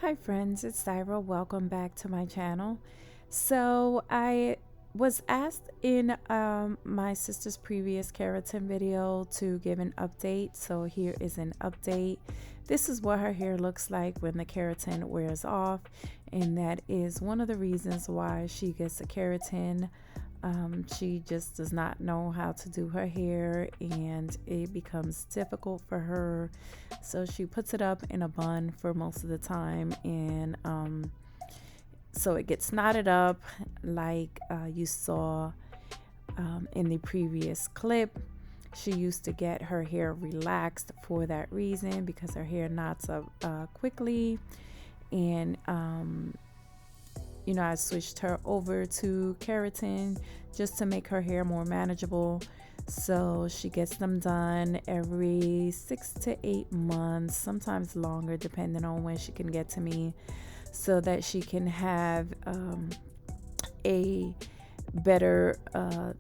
Hi friends, it's Daira. Welcome back to my channel. So I was asked in my sister's previous keratin video to give an update. So here is an update. This is what her hair looks like when the keratin wears off, and that is one of the reasons why she gets a keratin. She just does not know how to do her hair, and it becomes difficult for her, so she puts it up in a bun for most of the time, and so it gets knotted up like you saw in the previous clip. She used to get her hair relaxed for that reason, because her hair knots up quickly. And you know, I switched her over to keratin just to make her hair more manageable. So she gets them done every 6 to 8 months, sometimes longer, depending on when she can get to me, so that she can have a better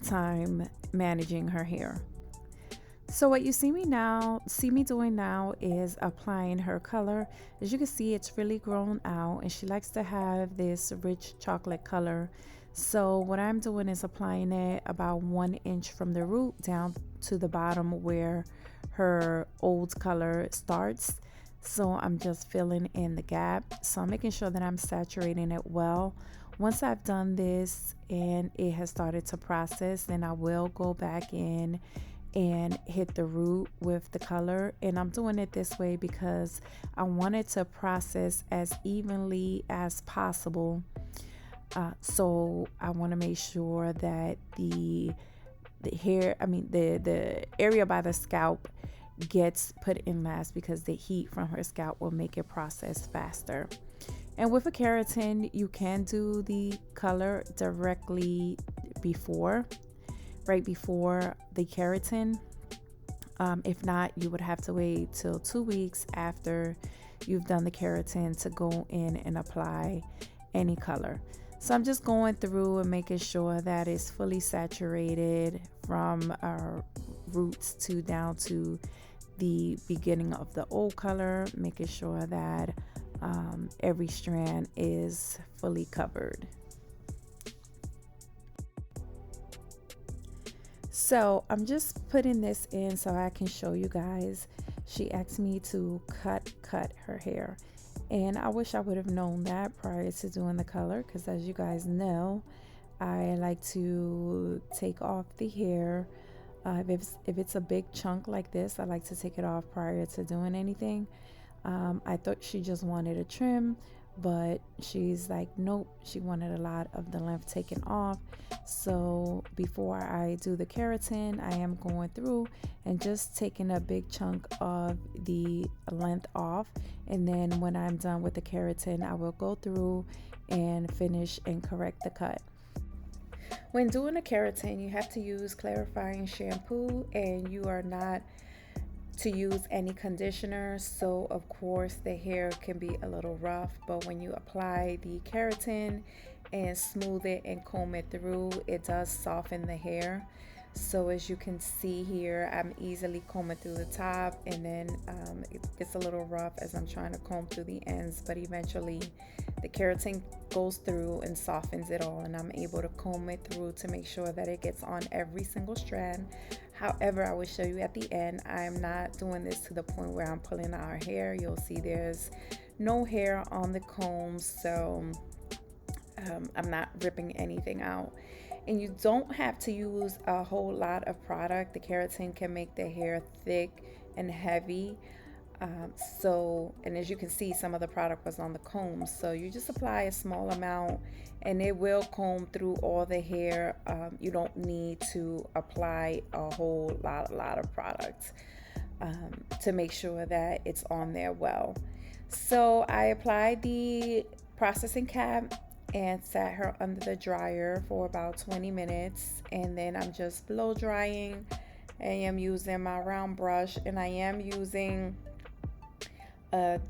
time managing her hair. So what you see me doing now is applying her color. As you can see, it's really grown out, and she likes to have this rich chocolate color. So what I'm doing is applying it about 1 inch from the root down to the bottom where her old color starts. So I'm just filling in the gap. So I'm making sure that I'm saturating it well. Once I've done this and it has started to process, then I will go back in and hit the root with the color. And I'm doing it this way because I want it to process as evenly as possible. So I want to make sure that the hair, the area by the scalp gets put in last, because the heat from her scalp will make it process faster. And with a keratin, you can do the color directly right before the keratin. If not, you would have to wait till 2 weeks after you've done the keratin to go in and apply any color. So I'm just going through and making sure that it's fully saturated from our roots to down to the beginning of the old color, making sure that every strand is fully covered. So I'm just putting this in so I can show you guys. She asked me to cut her hair, and I wish I would have known that prior to doing the color, because as you guys know, I like to take off the hair. If it's a big chunk like this, I like to take it off prior to doing anything. I thought she just wanted a trim, but she's like, nope, she wanted a lot of the length taken off. So before I do the keratin, I am going through and just taking a big chunk of the length off, and then when I'm done with the keratin, I will go through and finish and correct the cut. When doing a keratin, you have to use clarifying shampoo, and you are not to use any conditioner. So of course the hair can be a little rough, but when you apply the keratin and smooth it and comb it through, it does soften the hair. So as you can see here, I'm easily combing through the top, and then it gets a little rough as I'm trying to comb through the ends, but eventually the keratin goes through and softens it all, and I'm able to comb it through to make sure that it gets on every single strand. However, I will show you at the end, I'm not doing this to the point where I'm pulling out our hair. You'll see there's no hair on the comb, so I'm not ripping anything out. And you don't have to use a whole lot of product. The keratin can make the hair thick and heavy. And as you can see, some of the product was on the comb, so you just apply a small amount and it will comb through all the hair. You don't need to apply a whole lot of product to make sure that it's on there well. So I applied the processing cap and sat her under the dryer for about 20 minutes, and then I'm just blow drying. I am using my round brush, and I am using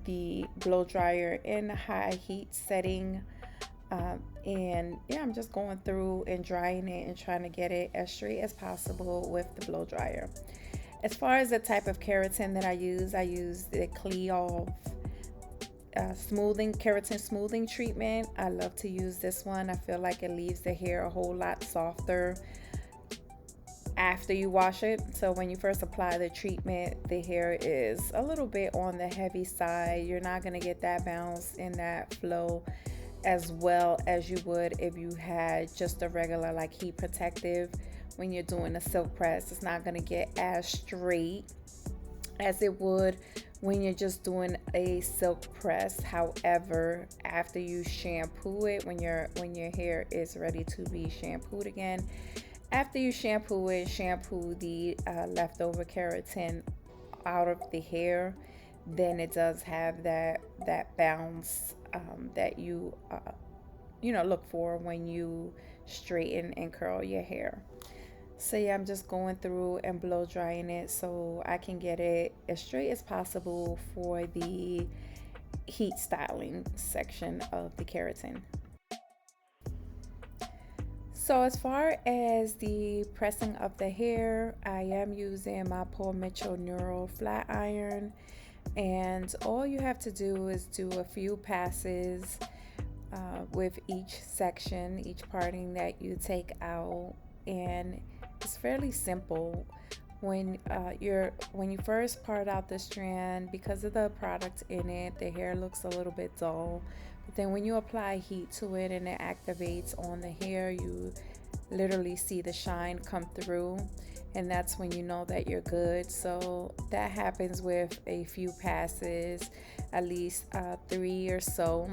the blow dryer in high heat setting, and yeah, I'm just going through and drying it and trying to get it as straight as possible with the blow dryer. As far as the type of keratin that I use the CLIOVE smoothing, keratin smoothing treatment. I love to use this one. I feel like it leaves the hair a whole lot softer after you wash it. So when you first apply the treatment, the hair is a little bit on the heavy side. You're not going to get that bounce and that flow as well as you would if you had just a regular like heat protective. When you're doing a silk press, it's not going to get as straight as it would when you're just doing a silk press. However, after you shampoo it, when your hair is ready to be shampooed again, after you shampoo it, shampoo the leftover keratin out of the hair, then it does have that bounce that you look for when you straighten and curl your hair. So yeah, I'm just going through and blow drying it so I can get it as straight as possible for the heat styling section of the keratin. So as far as the pressing of the hair, I am using my Paul Mitchell Neural Flat Iron, and all you have to do is do a few passes with each section, each parting that you take out, and it's fairly simple. When you first part out the strand, because of the product in it, the hair looks a little bit dull. But then when you apply heat to it and it activates on the hair, you literally see the shine come through, and that's when you know that you're good. So that happens with a few passes, at least 3 or so.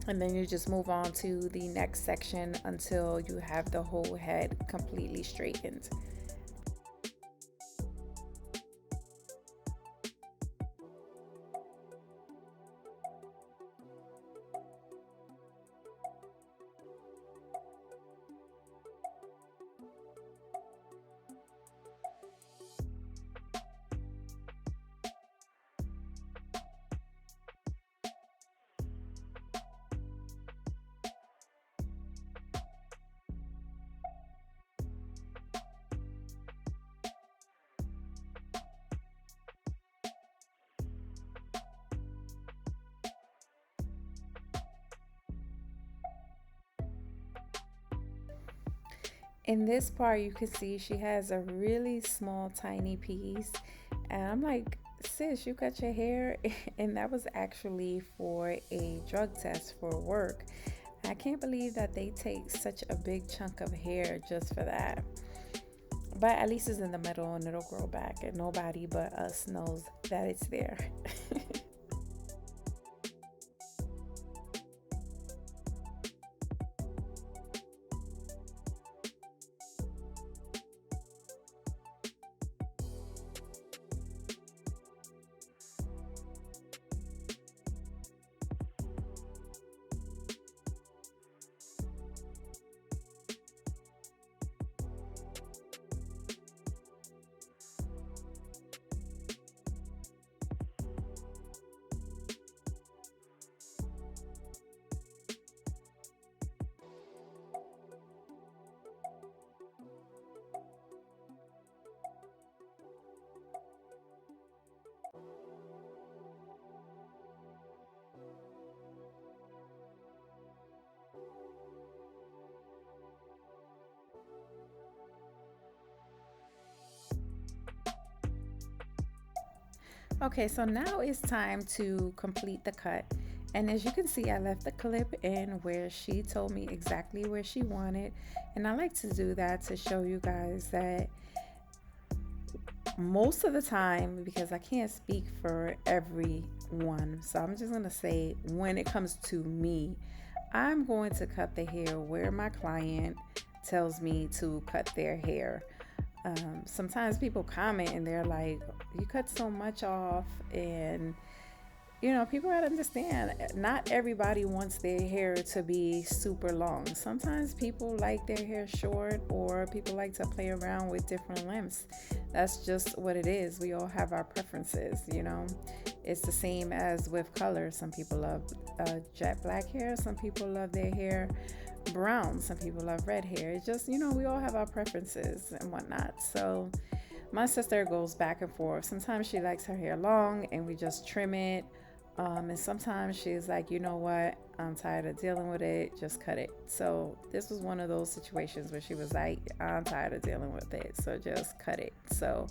And then you just move on to the next section until you have the whole head completely straightened. In this part, you can see she has a really small, tiny piece. And I'm like, sis, you cut your hair? And that was actually for a drug test for work. I can't believe that they take such a big chunk of hair just for that. But at least it's in the middle and it'll grow back, and nobody but us knows that it's there. Okay, so now it's time to complete the cut. And as you can see, I left the clip in where she told me exactly where she wanted. And I like to do that to show you guys that most of the time, because I can't speak for everyone, so I'm just gonna say, when it comes to me, I'm going to cut the hair where my client tells me to cut their hair. Sometimes people comment and they're like, you cut so much off, and people gotta understand, not everybody wants their hair to be super long. Sometimes people like their hair short, or people like to play around with different lengths. That's just what it is. We all have our preferences. It's the same as with color. Some people love jet black hair, some people love their hair brown, some people love red hair. It's just, we all have our preferences and whatnot. So my sister goes back and forth. Sometimes she likes her hair long and we just trim it, And sometimes she's like, you know what, I'm tired of dealing with it, just cut it. So this was one of those situations where she was like, I'm tired of dealing with it, so just cut it. So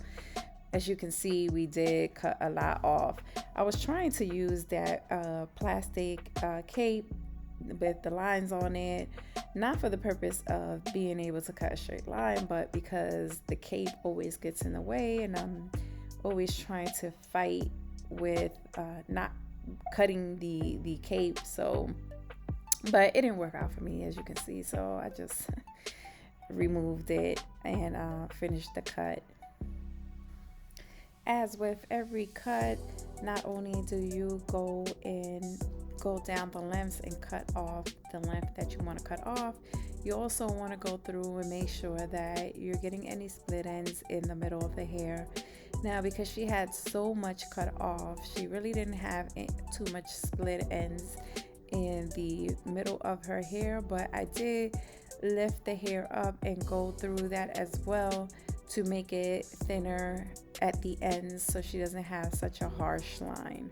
as you can see, we did cut a lot off. I was trying to use that plastic cape with the lines on it, not for the purpose of being able to cut a straight line, but because the cape always gets in the way, and I'm always trying to fight with not cutting the cape. So but it didn't work out for me, as you can see, so I just removed it and finished the cut. As with every cut, not only do you go down the lengths and cut off the length that you want to cut off, you also want to go through and make sure that you're getting any split ends in the middle of the hair. Now, because she had so much cut off, she really didn't have too much split ends in the middle of her hair, but I did lift the hair up and go through that as well to make it thinner at the ends so she doesn't have such a harsh line.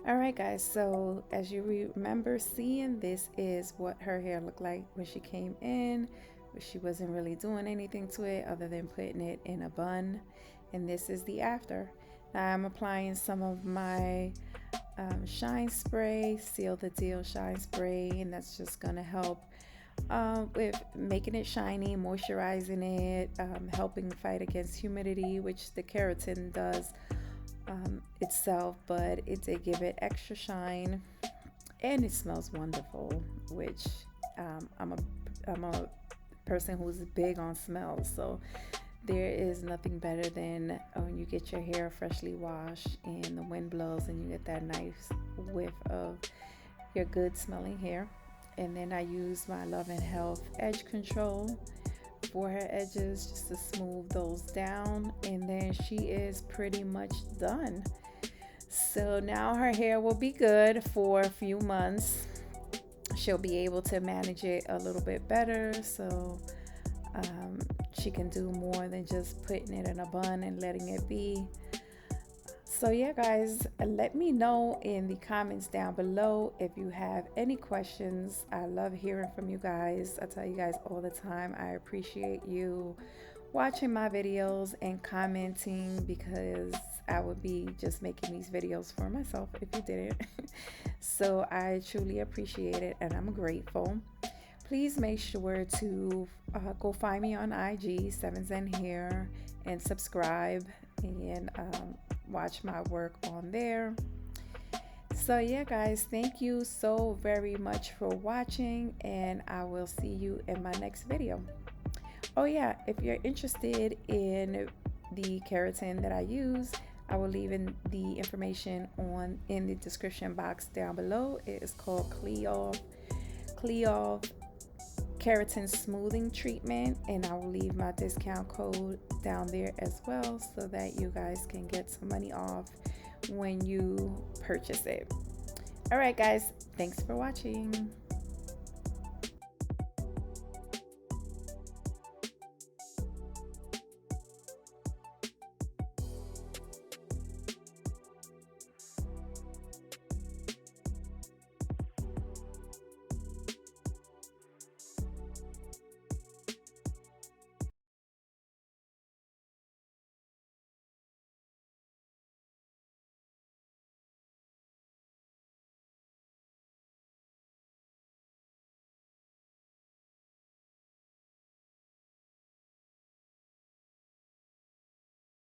Alright guys, so as you remember seeing, this is what her hair looked like when she came in. She wasn't really doing anything to it other than putting it in a bun, and this is the after. Now I'm applying some of my shine spray, Seal the Deal shine spray, and that's just gonna help with making it shiny, moisturizing it, helping fight against humidity, which the keratin does itself, but it did give it extra shine, and it smells wonderful, which I'm a person who's big on smells, so there is nothing better than when you get your hair freshly washed and the wind blows and you get that nice whiff of your good smelling hair. And then I use my Love and Health edge control for her edges just to smooth those down, and then she is pretty much done. So now her hair will be good for a few months. She'll be able to manage it a little bit better, so she can do more than just putting it in a bun and letting it be. So yeah guys, let me know in the comments down below if you have any questions. I love hearing from you guys. I tell you guys all the time, I appreciate you watching my videos and commenting, because I would be just making these videos for myself if you didn't. So I truly appreciate it and I'm grateful. Please make sure to go find me on IG, SEVENZENHAIR, and subscribe and watch my work on there. So yeah guys, thank you so very much for watching, and I will see you in my next video. Oh yeah, if you're interested in the keratin that I use, I will leave in the information in the description box down below. It is called CLIOVE Keratin Smoothing Treatment, and I will leave my discount code down there as well so that you guys can get some money off when you purchase it. All right guys, thanks for watching.